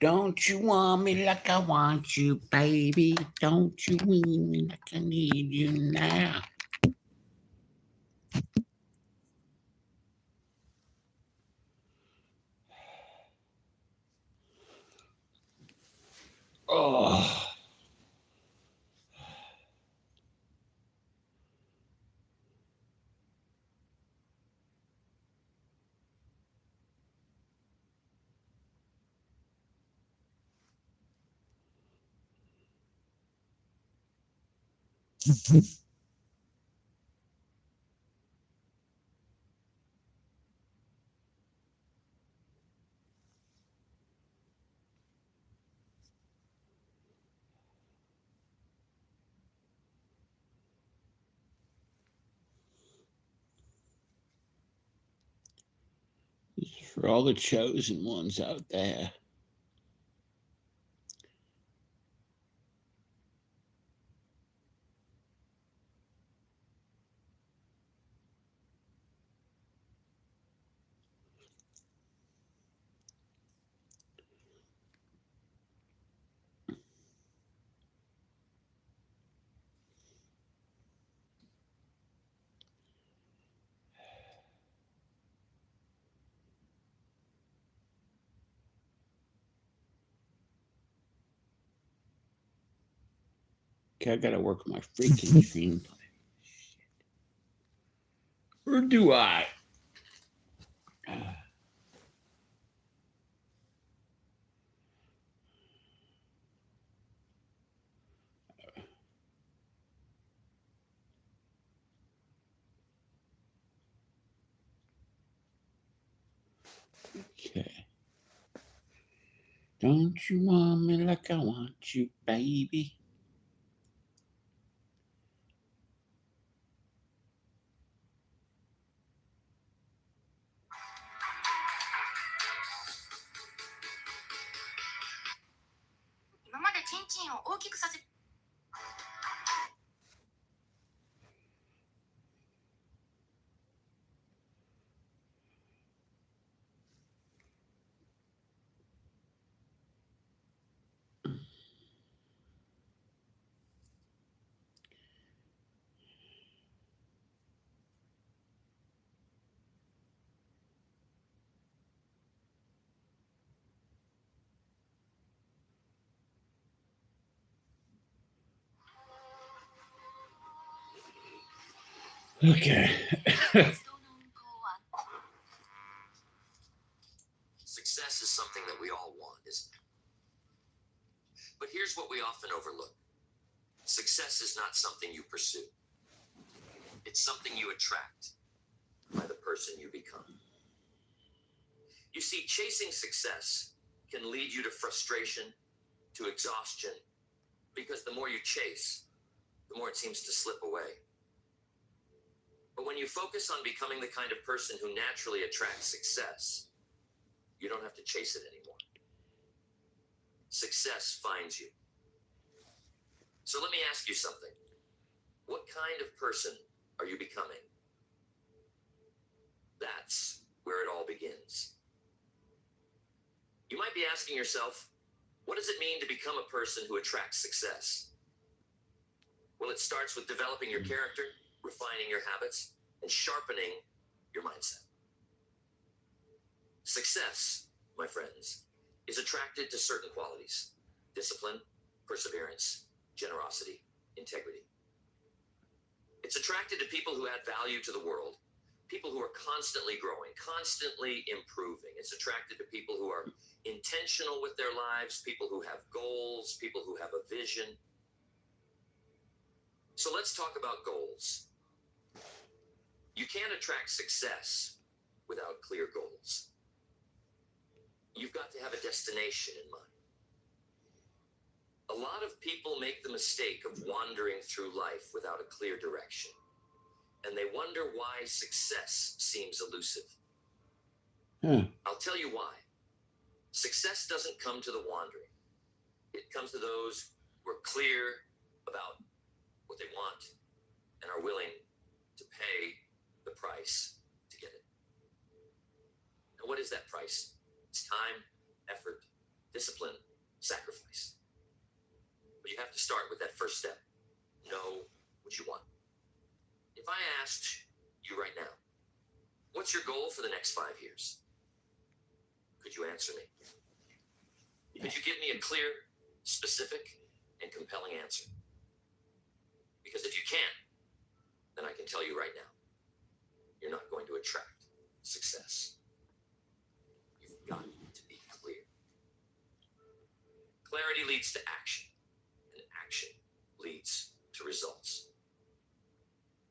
Don't you want me like I want you, baby? Don't you need me like I need you now? Oh. This is for all the chosen ones out there. Okay, I gotta work on my freaking screenplay. Or do I? Okay. Don't you want me like I want you, baby? Okay. Success is something that we all want, isn't it? But here's what we often overlook. Success is not something you pursue. It's something you attract by the person you become. You see, chasing success can lead you to frustration, to exhaustion, because the more you chase, the more it seems to slip away. But when you focus on becoming the kind of person who naturally attracts success, you don't have to chase it anymore. Success finds you. So let me ask you something. What kind of person are you becoming? That's where it all begins. You might be asking yourself, what does it mean to become a person who attracts success? Well, it starts with developing your character, refining your habits, and sharpening your mindset. Success, my friends, is attracted to certain qualities: discipline, perseverance, generosity, integrity. It's attracted to people who add value to the world, people who are constantly growing, constantly improving. It's attracted to people who are intentional with their lives, people who have goals, people who have a vision. So let's talk about goals. You can't attract success without clear goals. You've got to have a destination in mind. A lot of people make the mistake of wandering through life without a clear direction, and they wonder why success seems elusive. I'll tell you why. Success doesn't come to the wandering. It comes to those who are clear about what they want and are willing to pay the price to get it. And what is that price? It's time, effort, discipline, sacrifice. But you have to start with that first step. Know what you want. If I asked you right now, what's your goal for the next 5 years? Could you answer me? Could you give me a clear, specific, and compelling answer? Because if you can't, then I can tell you right now, you're not going to attract success. You've got to be clear. Clarity leads to action, and action leads to results.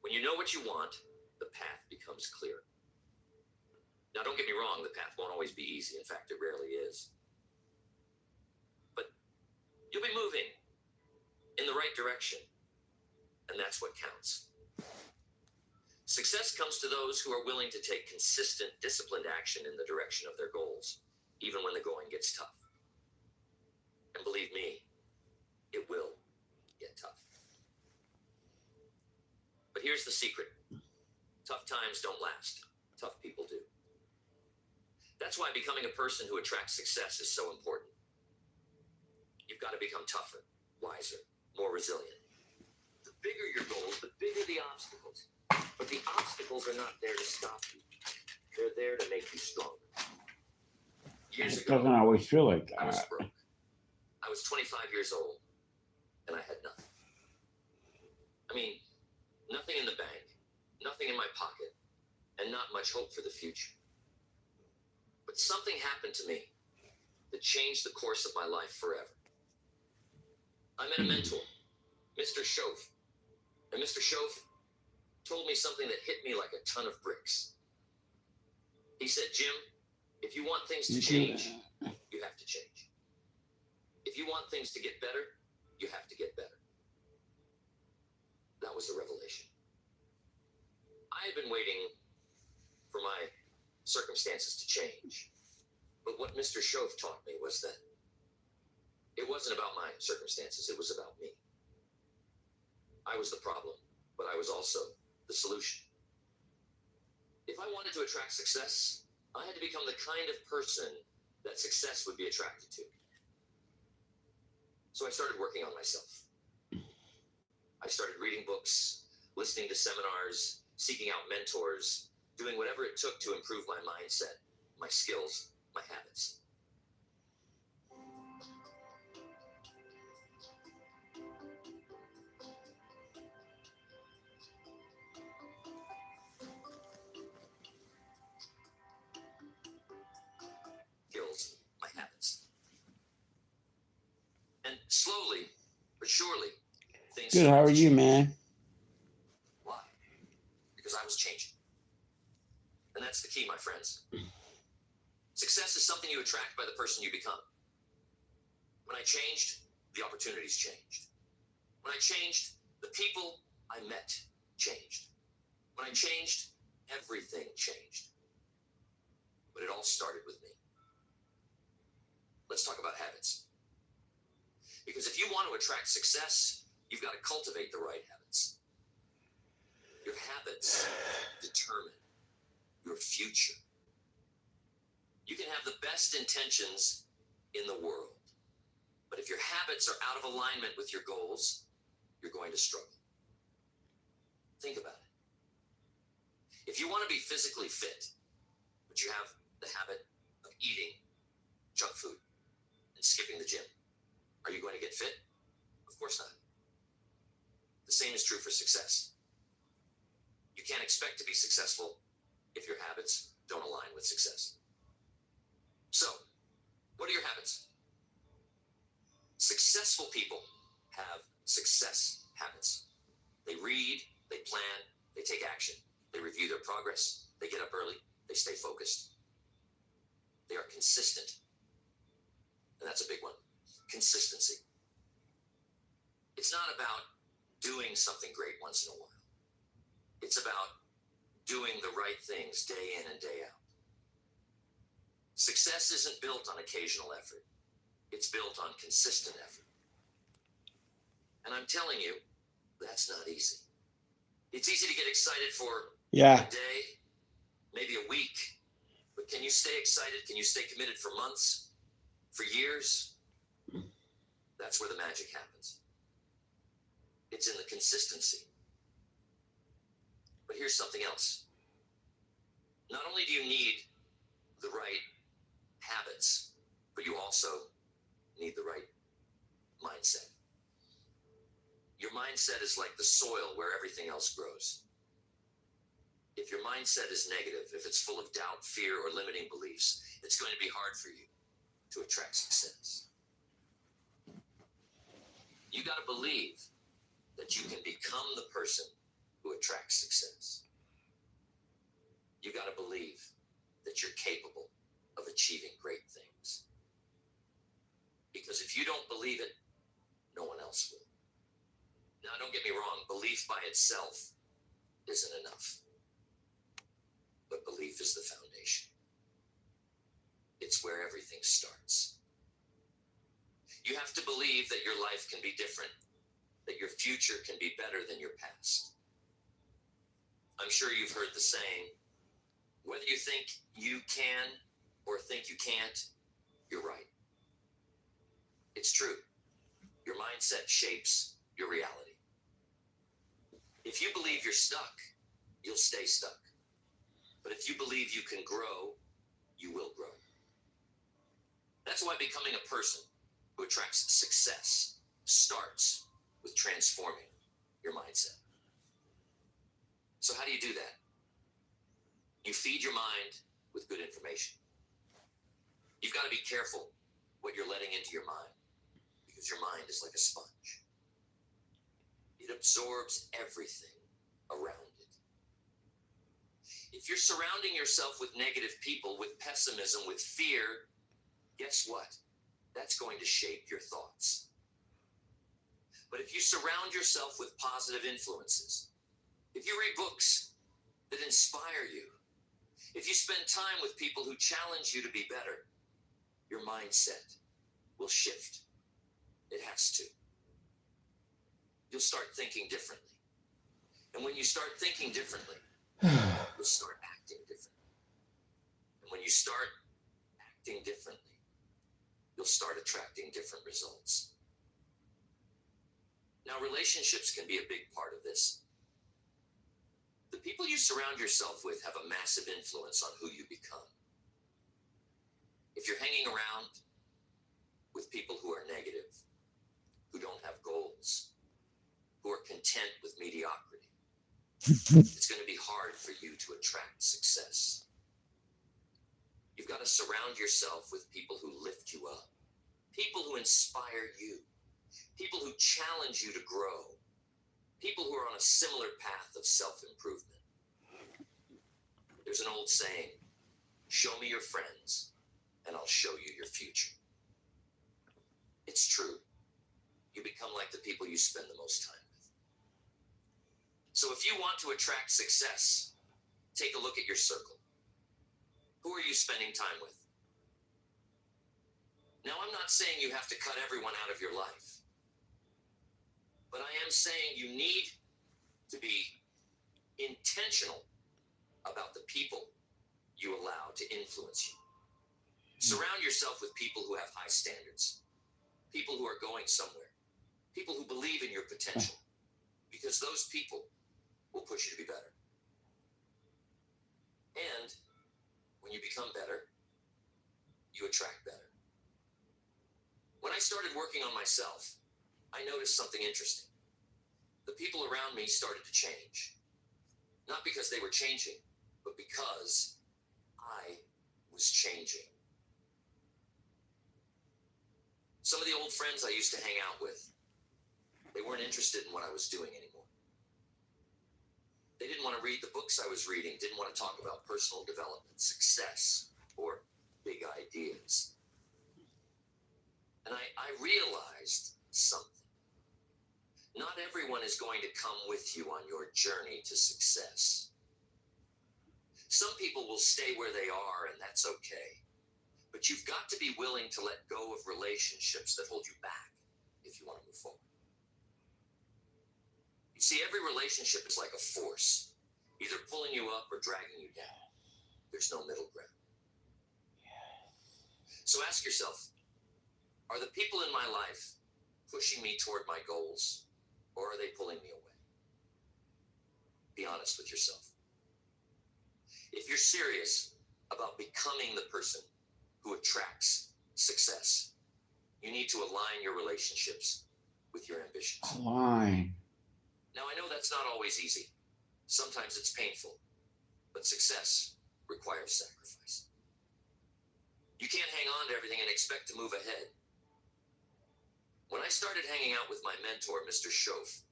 When you know what you want, the path becomes clear. Now, don't get me wrong, the path won't always be easy. In fact, it rarely is. But you'll be moving in the right direction, and that's what counts. Success comes to those who are willing to take consistent, disciplined action in the direction of their goals, even when the going gets tough. And believe me, it will get tough. But here's the secret. Tough times don't last. Tough people do. That's why becoming a person who attracts success is so important. You've got to become tougher, wiser, more resilient. The bigger your goals, the bigger the obstacles. But the obstacles are not there to stop you. They're there to make you stronger. Years It ago, doesn't always feel like I was that. broke. I was 25 years old, and I had nothing. I mean, nothing in the bank, nothing in my pocket, and not much hope for the future. But something happened to me that changed the course of my life forever. I met a mentor, Mr. Shoaf. And Mr. Shoaf told me something that hit me like a ton of bricks. He said, Jim, if you want things to change, you have to change. If you want things to get better, you have to get better. That was the revelation. I had been waiting for my circumstances to change. But what Mr. Shoaf taught me was that it wasn't about my circumstances, it was about me. I was the problem, but I was also the solution. If I wanted to attract success, I had to become the kind of person that success would be attracted to. So I started working on myself. I started reading books, listening to seminars, seeking out mentors, doing whatever it took to improve my mindset, my skills, my habits. Skills, my habits. And slowly, but surely, things Good, how started are to you, change. man? Why? Because I was changing. And that's the key, my friends. Success is something you attract by the person you become. When I changed, the opportunities changed. When I changed, the people I met changed. When I changed, everything changed. But it all started with me. Let's talk about habits. Because if you want to attract success, you've got to cultivate the right habits. Your habits determine your future. You can have the best intentions in the world, but if your habits are out of alignment with your goals, you're going to struggle. Think about it. If you want to be physically fit, but you have the habit of eating junk food and skipping the gym, are you going to get fit? Of course not. The same is true for success. You can't expect to be successful if your habits don't align with success. So, what are your habits? Successful people have success habits. They read, they plan, they take action, they review their progress, they get up early, they stay focused. They are consistent. And that's a big one. Consistency. It's not about doing something great once in a while. It's about doing the right things day in and day out. Success isn't built on occasional effort. It's built on consistent effort. And I'm telling you, that's not easy. It's easy to get excited for a day, maybe a week, but can you stay excited? Can you stay committed for months? For years, that's where the magic happens. It's in the consistency. But here's something else. Not only do you need the right habits, but you also need the right mindset. Your mindset is like the soil where everything else grows. If your mindset is negative, if it's full of doubt, fear, or limiting beliefs, it's going to be hard for you to attract success. You got to believe that you can become the person who attracts success. You got to believe that you're capable of achieving great things. Because if you don't believe it, no one else will. Now, don't get me wrong, belief by itself isn't enough. But belief is the foundation. It's where everything starts. You have to believe that your life can be different, that your future can be better than your past. I'm sure you've heard the saying, whether you think you can or think you can't, you're right. It's true. Your mindset shapes your reality. If you believe you're stuck, you'll stay stuck. But if you believe you can grow, you will grow. That's why becoming a person who attracts success starts with transforming your mindset. So how do you do that? You feed your mind with good information. You've got to be careful what you're letting into your mind, because your mind is like a sponge. It absorbs everything around it. If you're surrounding yourself with negative people, with pessimism, with fear, guess what? That's going to shape your thoughts. But if you surround yourself with positive influences, if you read books that inspire you, if you spend time with people who challenge you to be better, your mindset will shift. It has to. You'll start thinking differently. And when you start thinking differently, you'll start acting differently. And when you start acting differently, you'll start attracting different results. Now, relationships can be a big part of this. The people you surround yourself with have a massive influence on who you become. If you're hanging around with people who are negative, who don't have goals, who are content with mediocrity, it's going to be hard for you to attract success. You've got to surround yourself with people who lift you up, people who inspire you, people who challenge you to grow, people who are on a similar path of self-improvement. There's an old saying, show me your friends and I'll show you your future. It's true. You become like the people you spend the most time with. So if you want to attract success, take a look at your circle. Who are you spending time with? Now, I'm not saying you have to cut everyone out of your life, but I am saying you need to be intentional about the people you allow to influence you. Surround yourself with people who have high standards, people who are going somewhere, people who believe in your potential, because those people will push you to be better. And when you become better, you attract better. When I started working on myself, I noticed something interesting. The people around me started to change. Not because they were changing, but because I was changing. Some of the old friends I used to hang out with, they weren't interested in what I was doing anymore. They didn't want to read the books I was reading, didn't want to talk about personal development, success, or big ideas. And I realized something. Not everyone is going to come with you on your journey to success. Some people will stay where they are, and that's okay. But you've got to be willing to let go of relationships that hold you back if you want to move forward. You see, every relationship is like a force, either pulling you up or dragging you down. There's no middle ground. So ask yourself, Are the people in my life pushing me toward my goals, or are they pulling me away? Be honest with yourself. If you're serious about becoming the person who attracts success, you need to align your relationships with your ambitions. Align. Now, I know that's not always easy. Sometimes it's painful, but success requires sacrifice. You can't hang on to everything and expect to move ahead. When I started hanging out with my mentor, Mr. Schoaf,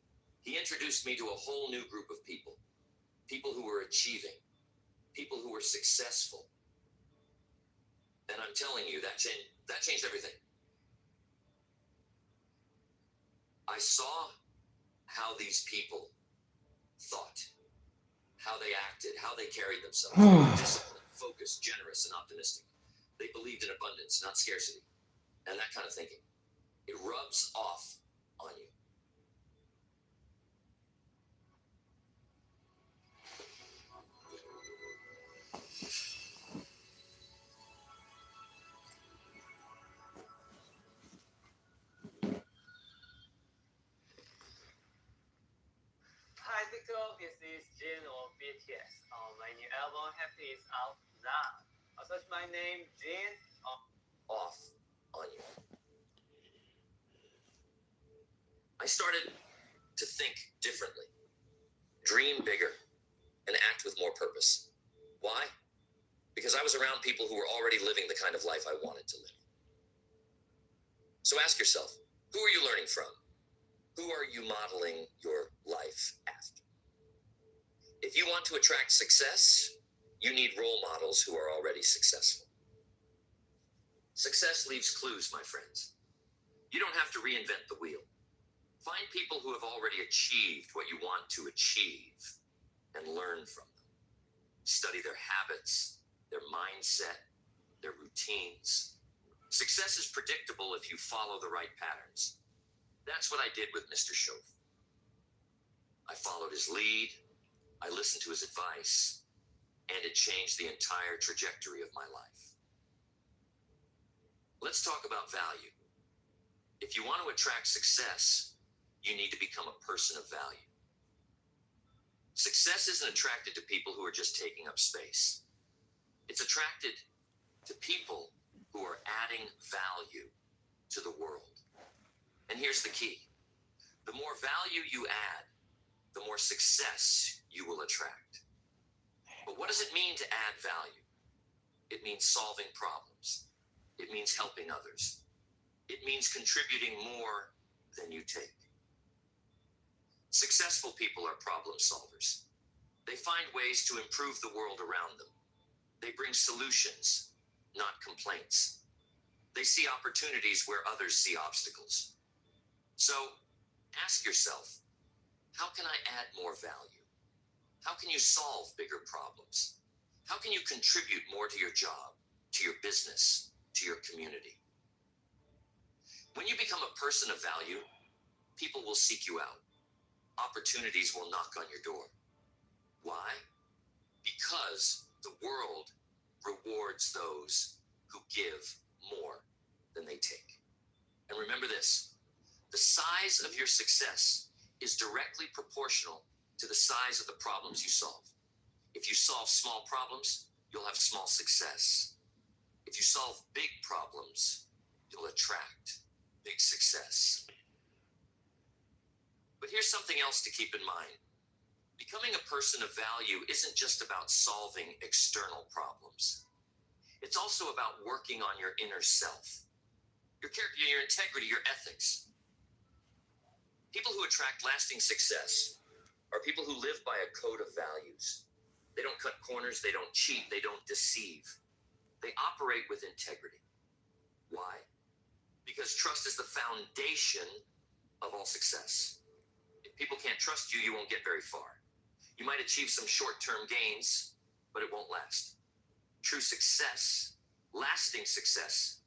he introduced me to a whole new group of people. People who were achieving, people who were successful. And I'm telling you, that changed everything. I saw how these people thought, how they acted, how they carried themselves. They were disciplined, focused, generous, and optimistic. They believed in abundance, not scarcity. And that kind of thinking, it rubs off on you. Hi, Nico. This is Jin of BTS. My new album Happy is out now. Search my name, Jin. Off on you. I started to think differently, dream bigger, and act with more purpose. Why? Because I was around people who were already living the kind of life I wanted to live. So ask yourself, who are you learning from? Who are you modeling your life after? If you want to attract success, you need role models who are already successful. Success leaves clues, my friends. You don't have to reinvent the wheel. Find people who have already achieved what you want to achieve and learn from them. Study their habits, their mindset, their routines. Success is predictable if you follow the right patterns. That's what I did with Mr. Schoaf. I followed his lead, I listened to his advice, and it changed the entire trajectory of my life. Let's talk about value. If you want to attract success, you need to become a person of value. Success isn't attracted to people who are just taking up space. It's attracted to people who are adding value to the world. And here's the key. The more value you add, the more success you will attract. But what does it mean to add value? It means solving problems. It means helping others. It means contributing more than you take. Successful people are problem solvers. They find ways to improve the world around them. They bring solutions, not complaints. They see opportunities where others see obstacles. So ask yourself, how can I add more value? How can you solve bigger problems? How can you contribute more to your job, to your business, to your community? When you become a person of value, people will seek you out. Opportunities will knock on your door. Why? Because the world rewards those who give more than they take. And remember this, the size of your success is directly proportional to the size of the problems you solve. If you solve small problems, you'll have small success. If you solve big problems, you'll attract big success. But here's something else to keep in mind. Becoming a person of value isn't just about solving external problems. It's also about working on your inner self, your character, your integrity, your ethics. People who attract lasting success are people who live by a code of values. They don't cut corners, they don't cheat, they don't deceive. They operate with integrity. Why? Because trust is the foundation of all success. If people can't trust you, you won't get very far. You might achieve some short-term gains, but it won't last. True success, lasting success,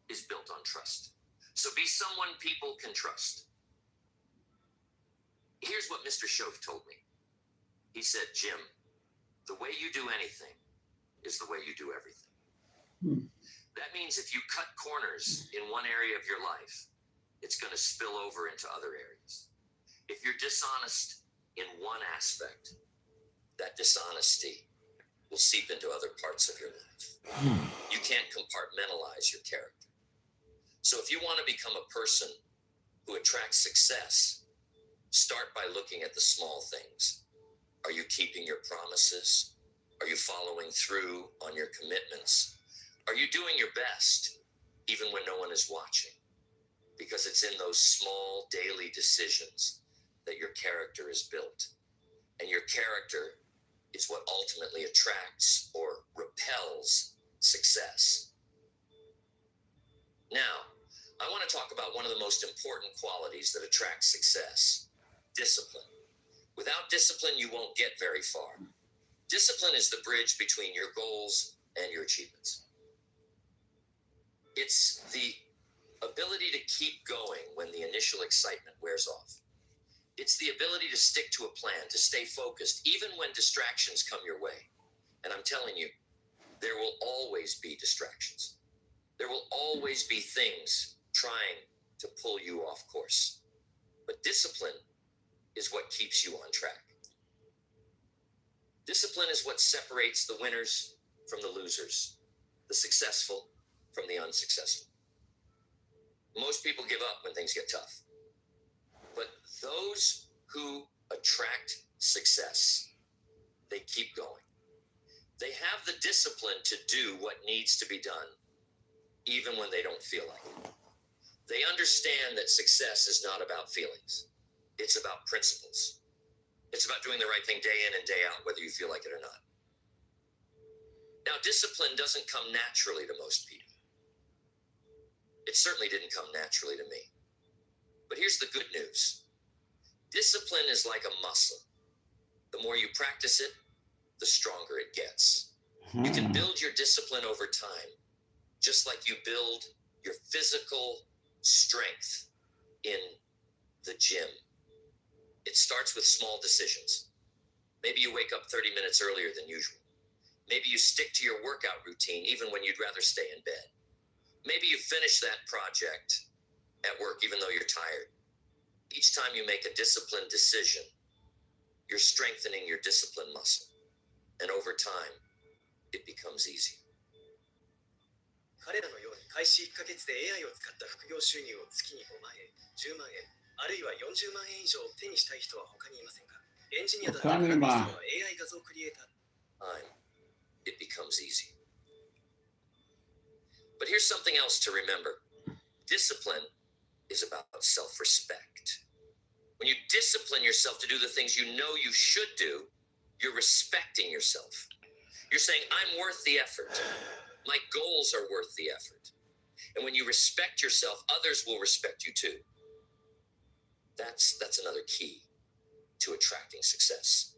is built on trust. So be someone people can trust. Here's what Mr. Schoaf told me. He said, Jim, the way you do anything is the way you do everything. That means if you cut corners in one area of your life, it's going to spill over into other areas. If you're dishonest in one aspect, that dishonesty will seep into other parts of your life. You can't compartmentalize your character. So if you want to become a person who attracts success, start by looking at the small things. Are you keeping your promises? Are you following through on your commitments? Are you doing your best even when no one is watching? Because it's in those small daily decisions that your character is built. And your character is what ultimately attracts or repels success. Now, I want to talk about one of the most important qualities that attracts success: discipline. Without discipline, you won't get very far. Discipline is the bridge between your goals and your achievements. It's the ability to keep going when the initial excitement wears off. It's the ability to stick to a plan, to stay focused, even when distractions come your way. And I'm telling you, there will always be distractions. There will always be things trying to pull you off course. But discipline is what keeps you on track. Discipline is what separates the winners from the losers, the successful from the unsuccessful. Most people give up when things get tough. But those who attract success, they keep going. They have the discipline to do what needs to be done, even when they don't feel like it. They understand that success is not about feelings. It's about principles. It's about doing the right thing day in and day out, whether you feel like it or not. Now, discipline doesn't come naturally to most people. It certainly didn't come naturally to me. But here's the good news. Discipline is like a muscle. The more you practice it, the stronger it gets. You can build your discipline over time, just like you build your physical strength in the gym. It starts with small decisions. Maybe you wake up 30 minutes earlier than usual. Maybe you stick to your workout routine even when you'd rather stay in bed. Maybe you finish that project at work even though you're tired. Each time you make a disciplined decision, you're strengthening your discipline muscle. And over time, it becomes easy. 彼らのように開始1ヶ月で AI を使った副業収入を月に5万円、10万円、あるいは40万円以上手にしたい人は他にいませんか？エンジニアだったら AI 画像クリエイター。It becomes easy. But here's something else to remember. Discipline is about self-respect. When you discipline yourself to do the things you know you should do, you're respecting yourself. You're saying, I'm worth the effort. My goals are worth the effort. And when you respect yourself, others will respect you too. That's another key to attracting success.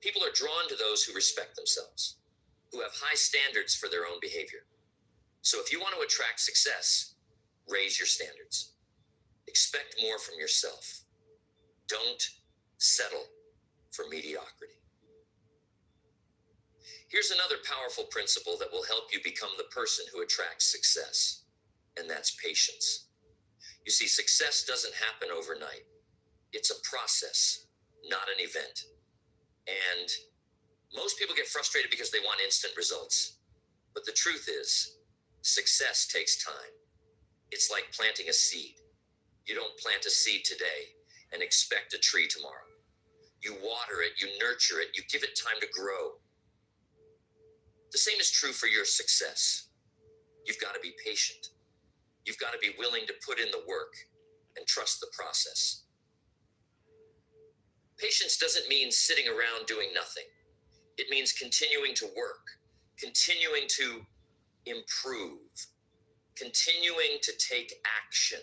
People are drawn to those who respect themselves, who have high standards for their own behavior. So if you want to attract success, raise your standards. Expect more from yourself. Don't settle for mediocrity. Here's another powerful principle that will help you become the person who attracts success, and that's patience. You see, success doesn't happen overnight. It's a process, not an event. And most people get frustrated because they want instant results. But the truth is, success takes time. It's like planting a seed. You don't plant a seed today and expect a tree tomorrow. You water it, you nurture it, you give it time to grow. The same is true for your success. You've got to be patient. You've got to be willing to put in the work and trust the process. Patience doesn't mean sitting around doing nothing. It means continuing to work, continuing to improve, continuing to take action,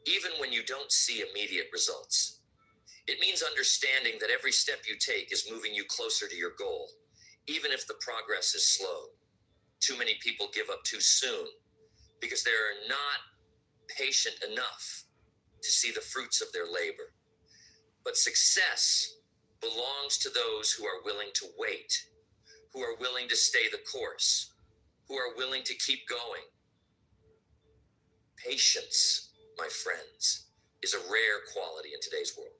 even when you don't see immediate results. It means understanding that every step you take is moving you closer to your goal, even if the progress is slow. Too many people give up too soon because they're not patient enough to see the fruits of their labor. But success belongs to those who are willing to wait, who are willing to stay the course, who are willing to keep going. Patience, my friends, is a rare quality in today's world.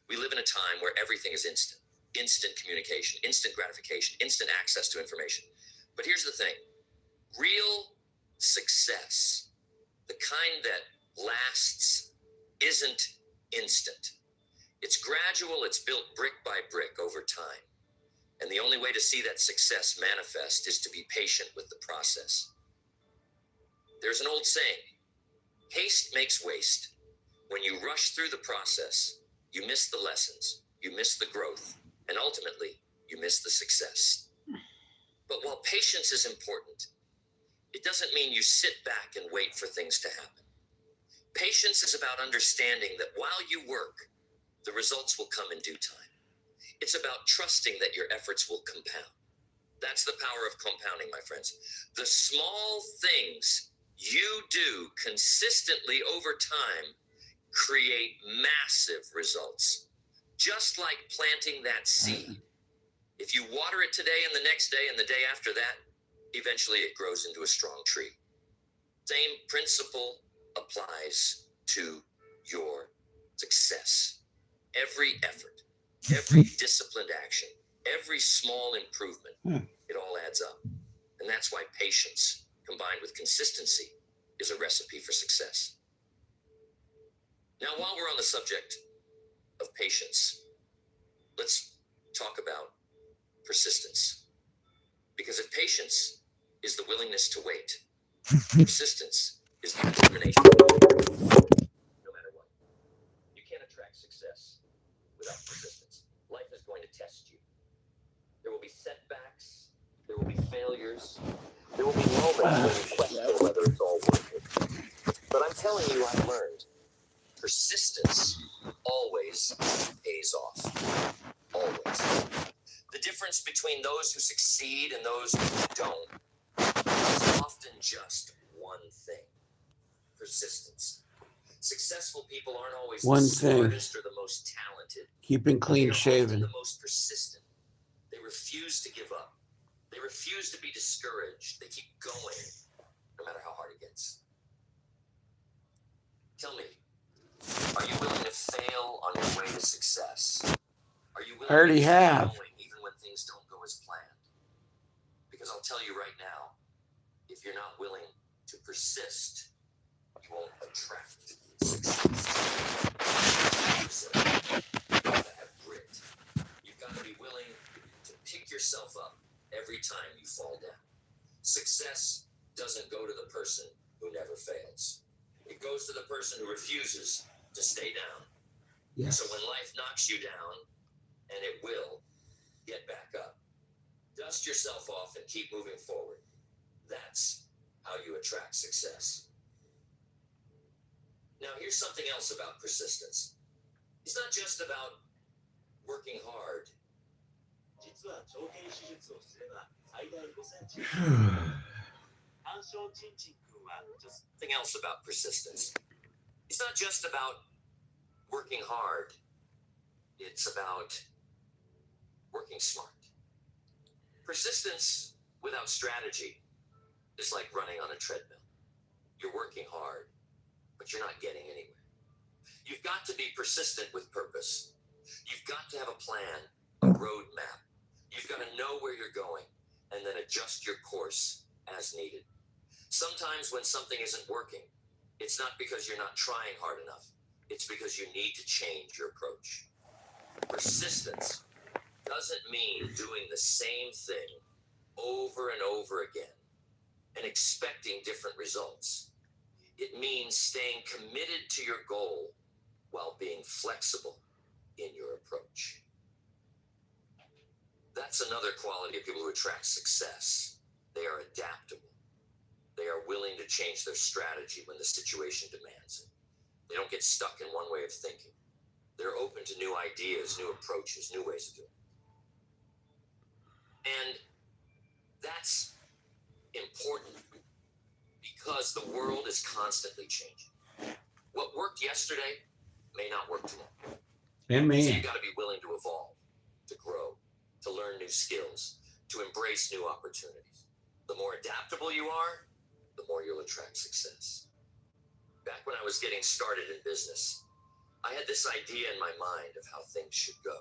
We live in a time where everything is instant. Instant communication, instant gratification, instant access to information. But here's the thing. Real success, the kind that lasts, isn't instant. It's gradual, it's built brick by brick over time. And the only way to see that success manifest is to be patient with the process. There's an old saying, haste makes waste. When you rush through the process, you miss the lessons, you miss the growth, and ultimately, you miss the success. But while patience is important, it doesn't mean you sit back and wait for things to happen. Patience is about understanding that while you work, the results will come in due time. It's about trusting that your efforts will compound. That's the power of compounding, my friends. The small things you do consistently over time create massive results. Just like planting that seed. If you water it today and the next day and the day after that, eventually it grows into a strong tree. Same principle applies to your success. Every effort, every disciplined action, every small improvement, it all adds up. And that's why patience, combined with consistency, is a recipe for success. Now, while we're on the subject of patience, let's talk about persistence. Because if patience is the willingness to wait, persistence is the determination. No matter what, you can't attract success without persistence. Life is going to test you. There will be setbacks, there will be failures, there will be moments when you question whether it's all worth it. But I'm telling you, I've learned persistence always pays off. Always. The difference between those who succeed and those who don't is often just one thing. Persistence. Successful people aren't always One the thing. smartest or the most talented. Keeping clean They are shaven. often the most persistent. They refuse to give up. They refuse to be discouraged. They keep going, no matter how hard it gets. Tell me, are you willing to fail on your way to success? Are you willing I already to keep have. going even when things don't go as planned? Because I'll tell you right now, if you're not willing to persist, you won't attract success. You've got to have grit. You've got to be willing to pick yourself up every time you fall down. Success doesn't go to the person who never fails. It goes to the person who refuses to stay down. Yes. So when life knocks you down, and it will, get back up. Dust yourself off and keep moving forward. That's how you attract success. Now, here's something else about persistence. It's not just about working hard. Something else about persistence. It's not just about working hard. It's about working smart. Persistence without strategy is like running on a treadmill. You're working hard, but you're not getting anywhere. You've got to be persistent with purpose. You've got to have a plan, a roadmap. You've got to know where you're going and then adjust your course as needed. Sometimes when something isn't working, it's not because you're not trying hard enough. It's because you need to change your approach. Persistence doesn't mean doing the same thing over and over again and expecting different results. It means staying committed to your goal while being flexible in your approach. That's another quality of people who attract success. They are adaptable. They are willing to change their strategy when the situation demands it. They don't get stuck in one way of thinking. They're open to new ideas, new approaches, new ways of doing it. And that's important because the world is constantly changing. What worked yesterday may not work tomorrow. So you've got to be willing to evolve, to grow, to learn new skills, to embrace new opportunities. The more adaptable you are, the more you'll attract success. Back when I was getting started in business, I had this idea in my mind of how things should go.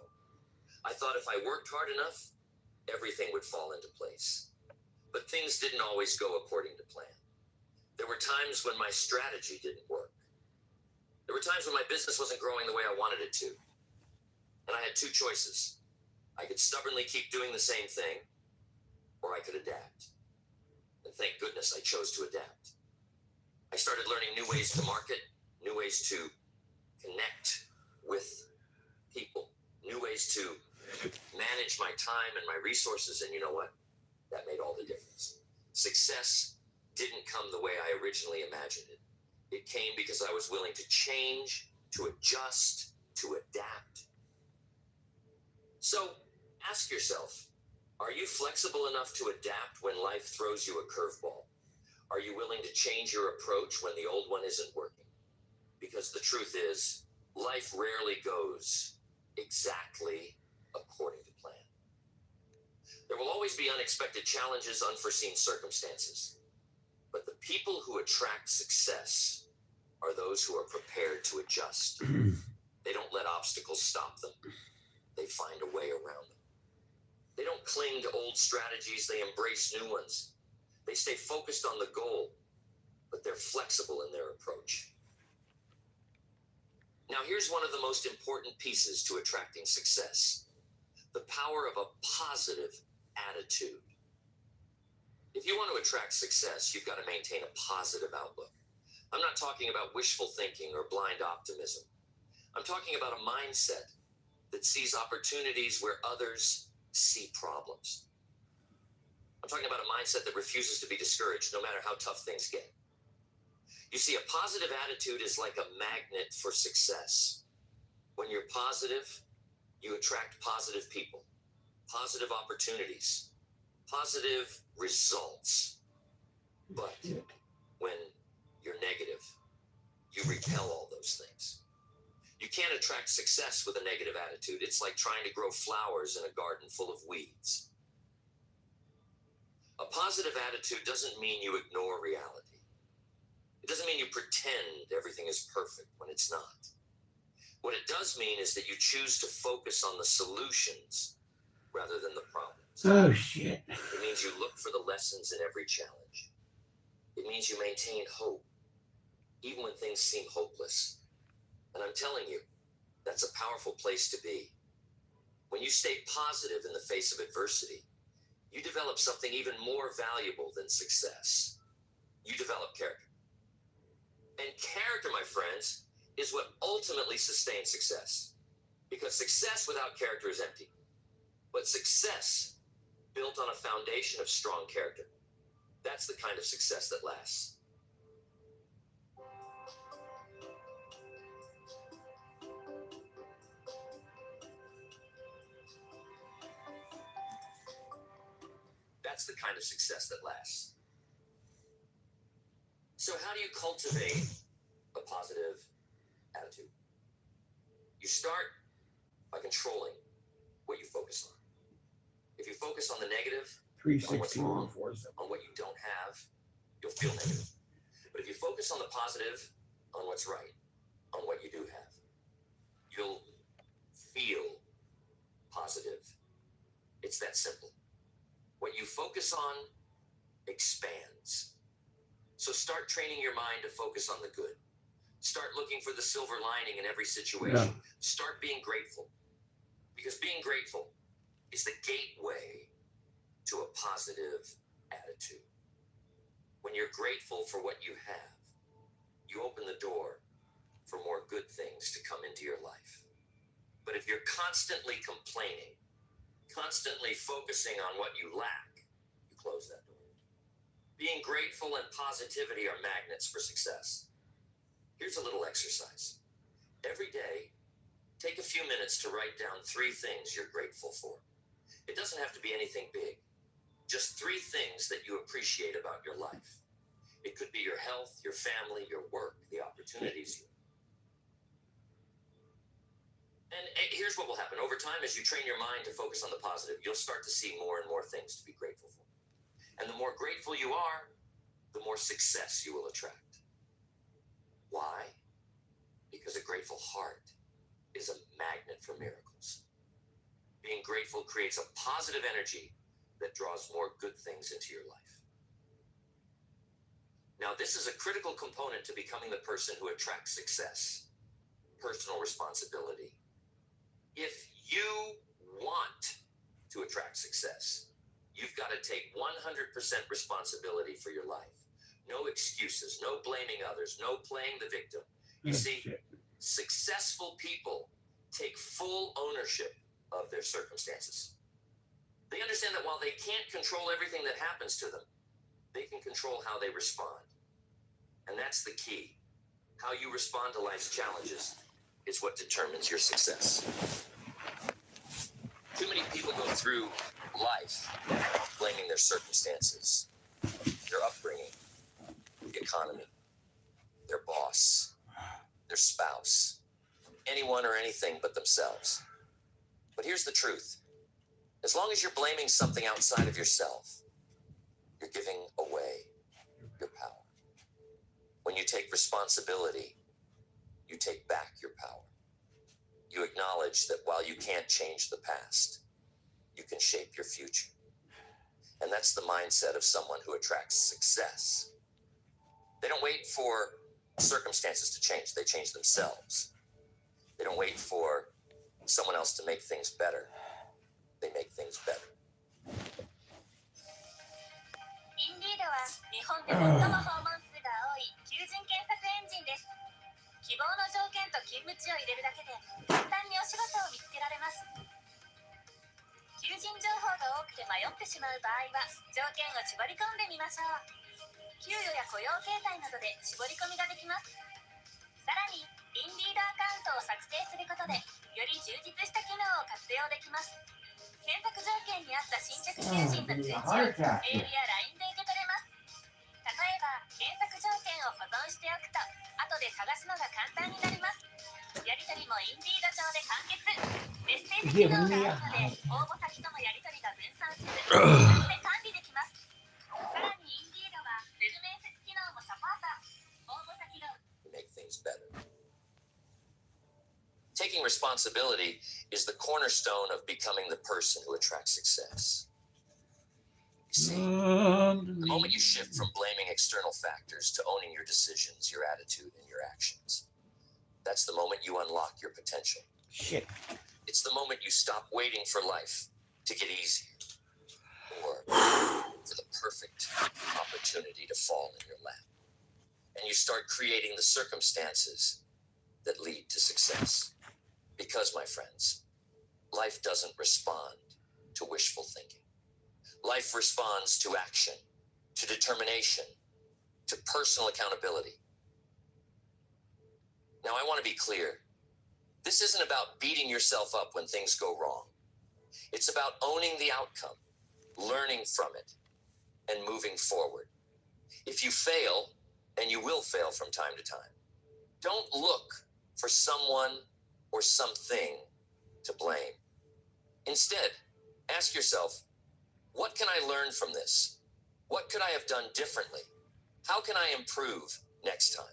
I thought if I worked hard enough, everything would fall into place. But things didn't always go according to plan. There were times when my strategy didn't work. There were times when my business wasn't growing the way I wanted it to. And I had two choices. I could stubbornly keep doing the same thing, or I could adapt. And thank goodness I chose to adapt. I started learning new ways to market, new ways to connect with people, new ways to manage my time and my resources. And you know what? That made all the difference. Success didn't come the way I originally imagined it. It came because I was willing to change, to adjust, to adapt. So ask yourself, are you flexible enough to adapt when life throws you a curveball? Are you willing to change your approach when the old one isn't working? Because the truth is, life rarely goes exactly according to plan. There will always be unexpected challenges, unforeseen circumstances. But the people who attract success are those who are prepared to adjust. They don't let obstacles stop them. They find a way around them. They don't cling to old strategies, they embrace new ones. They stay focused on the goal, but they're flexible in their approach. Now, here's one of the most important pieces to attracting success: the power of a positive attitude. If you want to attract success, you've got to maintain a positive outlook. I'm not talking about wishful thinking or blind optimism. I'm talking about a mindset that sees opportunities where others see problems. I'm talking about a mindset that refuses to be discouraged no matter how tough things get. You see, a positive attitude is like a magnet for success. When you're positive, you attract positive people, positive opportunities, positive results. But when you're negative, you repel all those things. You can't attract success with a negative attitude. It's like trying to grow flowers in a garden full of weeds. A positive attitude doesn't mean you ignore reality. It doesn't mean you pretend everything is perfect when it's not. What it does mean is that you choose to focus on the solutions rather than the problems. Oh, shit. It means you look for the lessons in every challenge. It means you maintain hope, even when things seem hopeless. And I'm telling you, that's a powerful place to be. When you stay positive in the face of adversity, you develop something even more valuable than success. You develop character. And character, my friends, is what ultimately sustains success. Because success without character is empty. But success built on a foundation of strong character, that's the kind of success that lasts. That's the kind of success that lasts. So how do you cultivate a positive attitude? You start by controlling what you focus on. If you focus on the negative, on what's wrong, on what you don't have, you'll feel negative. But if you focus on the positive, on what's right, on what you do have, you'll feel positive. It's that simple. What you focus on expands. So start training your mind to focus on the good. Start looking for the silver lining in every situation. Yeah. Start being grateful. Because being grateful is the gateway to a positive attitude. When you're grateful for what you have, you open the door for more good things to come into your life. But if you're constantly complaining, constantly focusing on what you lack, you close that door. Being grateful and positivity are magnets for success. Here's a little exercise. Every day, take a few minutes to write down 3 things you're grateful for. It doesn't have to be anything big. Just 3 things that you appreciate about your life. It could be your health, your family, your work, the opportunities you have. And here's what will happen. Over time, as you train your mind to focus on the positive, you'll start to see more and more things to be grateful for. And the more grateful you are, the more success you will attract. Why? Because a grateful heart is a magnet for miracles. Being grateful creates a positive energy that draws more good things into your life. Now, this is a critical component to becoming the person who attracts success: personal responsibility. If you want to attract success, you've got to take 100% responsibility for your life. No excuses, no blaming others, no playing the victim. You see, successful people take full ownership of their circumstances. They understand that while they can't control everything that happens to them, they can control how they respond. And that's the key. How you respond to life's challenges is what determines your success. Too many people go through life blaming their circumstances, their upbringing, the economy, their boss, their spouse, anyone or anything but themselves. But here's the truth. As long as you're blaming something outside of yourself, you're giving away your power. When you take responsibility, you take back your power. You acknowledge that while you can't change the past, you can shape your future. And that's the mindset of someone who attracts success. They don't wait for circumstances to change. They change themselves. They don't wait for someone else to make things better. They make things better. インディードは日本で最も訪問数が多い求人検索エンジンです。希望の条件と勤務地を入れるだけで簡単にお仕事を見つけられます。求人情報が多くて迷ってしまう場合は条件を絞り込んでみましょう。給与や雇用形態などで絞り込みができます。さらにインディードアカウントを作成することでより充実した機能を活用できます。検索条件に合った新着求人の通知をメールや LINE で受け取れます。例えば検索条件を保存しておくと後で探すのが簡単になります。やり取りもインディード上で完結。メッセージ機能があるので応募先とのやり取りが分散せず自分で管理できます。さらにインディードはウェブ面接機能もサポート。応募先が Make things better. Taking responsibility is the cornerstone of becoming the person who attracts success. See, the moment you shift from blaming external factors to owning your decisions, your attitude, and your actions, that's the moment you unlock your potential. Shit. It's the moment you stop waiting for life to get easier or for the perfect opportunity to fall in your lap. And you start creating the circumstances that lead to success. Because, my friends, life doesn't respond to wishful thinking. Life responds to action, to determination, to personal accountability. Now, I want to be clear. This isn't about beating yourself up when things go wrong. It's about owning the outcome, learning from it, and moving forward. If you fail, and you will fail from time to time, don't look for someone or something to blame. Instead, ask yourself, what can I learn from this? What could I have done differently? How can I improve next time?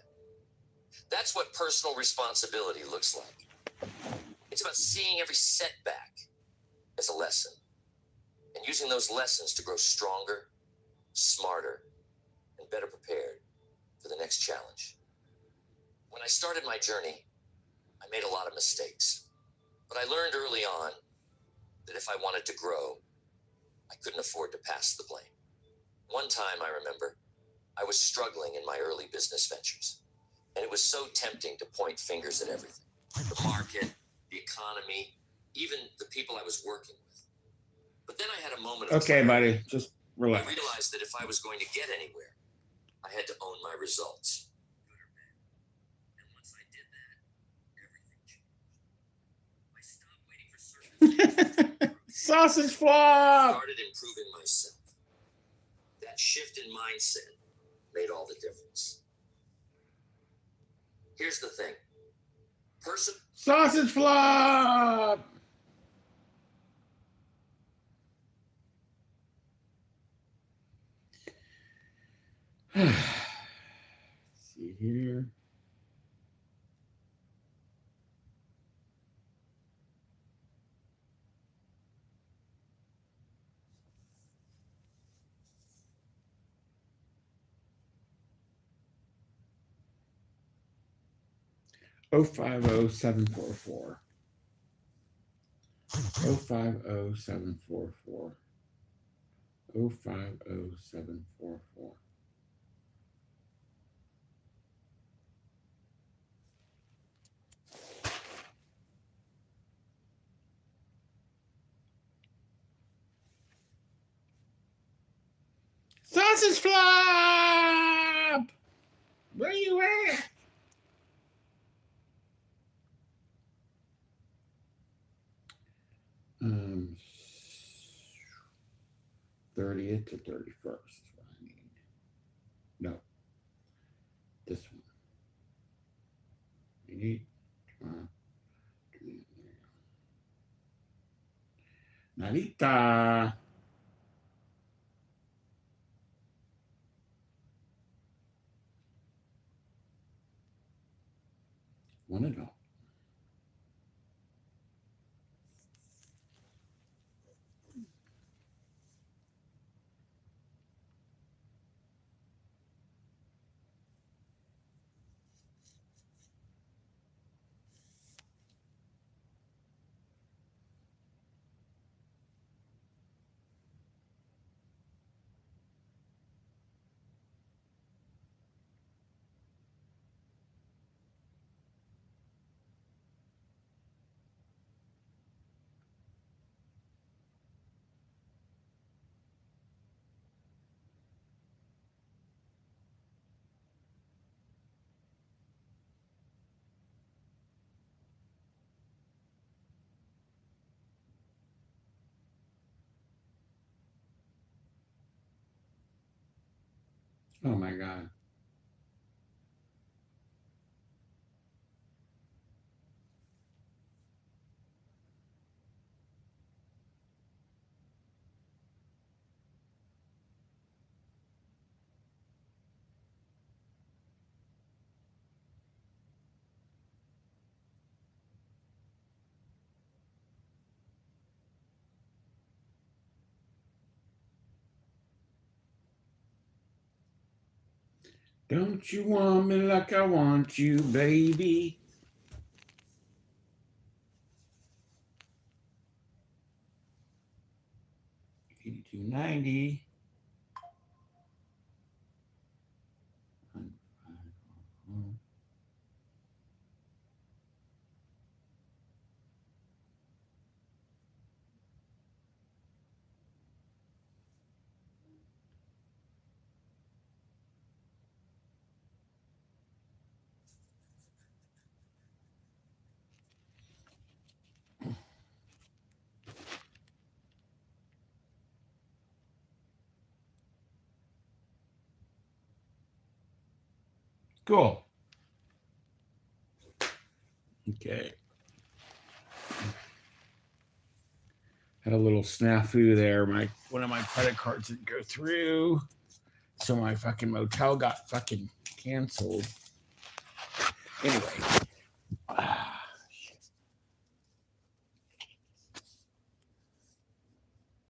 That's what personal responsibility looks like. It's about seeing every setback as a lesson and using those lessons to grow stronger, smarter, and better prepared for the next challenge. When I started my journey, I made a lot of mistakes, but I learned early on that if I wanted to grow, I couldn't afford to pass the blame. One time, I remember, I was struggling in my early business ventures, and it was so tempting to point fingers at everything. The market, the economy, even the people I was working with. But then I had a moment of Okay, clarity. buddy, just relax. I realized that if I was going to get anywhere, I had to own my results. And once I did that, everything changed. I stopped waiting for circumstances. Sausage flop! Started improving myself. That shift in mindset made all the difference. Here's the thing. Sausage flop! See here. Oh 50744. 050744. 050744. Sausage flop! Where you at? Um, 30th to 31st is what I need. No. This one. You need Narita. One and all. Oh my God. Don't you want me like I want you, baby? $82.90. Cool. Okay. Had a little snafu there. One of my credit cards didn't go through, so my fucking motel got fucking canceled. Anyway.